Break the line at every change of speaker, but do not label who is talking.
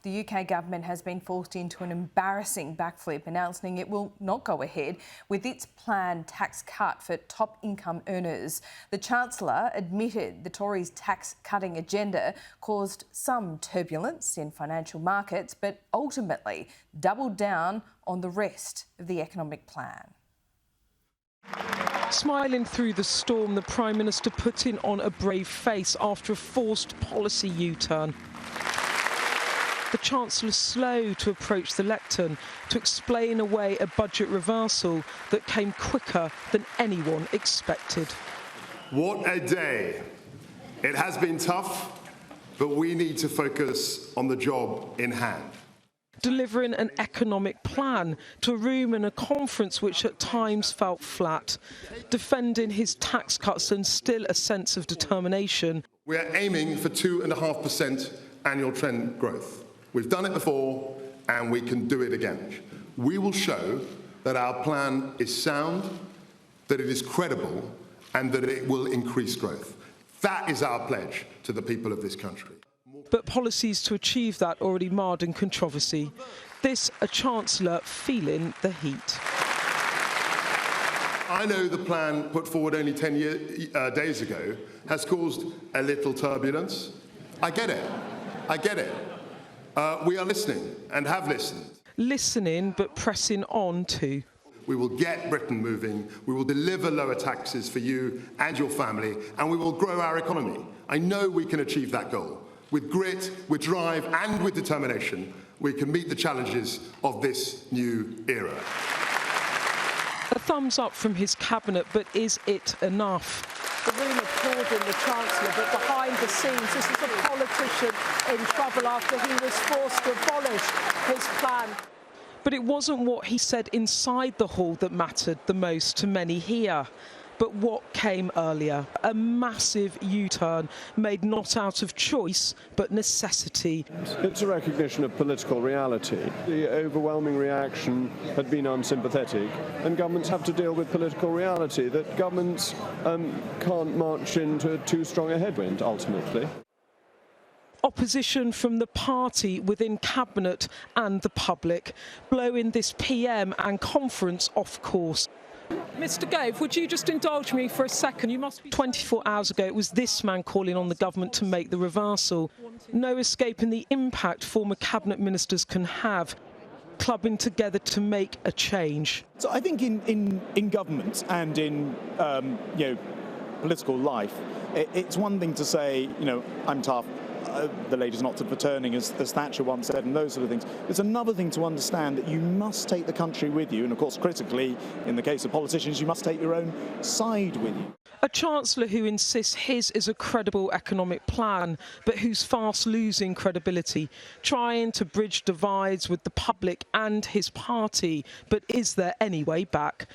The UK government has been forced into an embarrassing backflip, announcing it will not go ahead with its planned tax cut for top income earners. The Chancellor admitted the Tories' tax-cutting agenda caused some turbulence in financial markets, but ultimately doubled down on the rest of the economic plan.
Smiling through the storm, the Prime Minister putting on a brave face after a forced policy U-turn. The Chancellor slow to approach the lectern to explain away a budget reversal that came quicker than anyone expected.
What a day. It has been tough, but we need to focus on the job in hand.
Delivering an economic plan to a room in a conference which at times felt flat, defending his tax cuts and still a sense of determination.
We are aiming for 2.5% annual trend growth. We've done it before and we can do it again. We will show that our plan is sound, that it is credible and that it will increase growth. That is our pledge to the people of this country.
But policies to achieve that already marred in controversy. This, a Chancellor feeling the heat.
I know the plan put forward only 10 days ago has caused a little turbulence. I get it. I get it. We are listening and have listened.
Listening but pressing on too.
We will get Britain moving, we will deliver lower taxes for you and your family, and we will grow our economy. I know we can achieve that goal. With grit, with drive and with determination, we can meet the challenges of this new era.
A thumbs up from his cabinet, but is it enough? The room applauding the Chancellor, but behind the scenes, this is a politician in trouble after he was forced to abolish his plan. But it wasn't what he said inside the hall that mattered the most to many here, but what came earlier. A massive U-turn made not out of choice, but necessity.
It's a recognition of political reality. The overwhelming reaction had been unsympathetic, and governments have to deal with political reality, that governments can't march into too strong a headwind, ultimately.
Opposition from the party within Cabinet and the public, blowing this PM and conference off course. Mr Gove, would you just indulge me for a second? You must be 24 hours ago, it was this man calling on the government to make the reversal. No escaping the impact former cabinet ministers can have, clubbing together to make a change.
So I think in government and in political life, it's one thing to say, I'm tough. The lady's not for turning, as Thatcher once said, and those sort of things. It's another thing to understand that you must take the country with you, and of course, critically, in the case of politicians, you must take your own side with you.
A Chancellor who insists his is a credible economic plan, but who's fast losing credibility, trying to bridge divides with the public and his party. But is there any way back?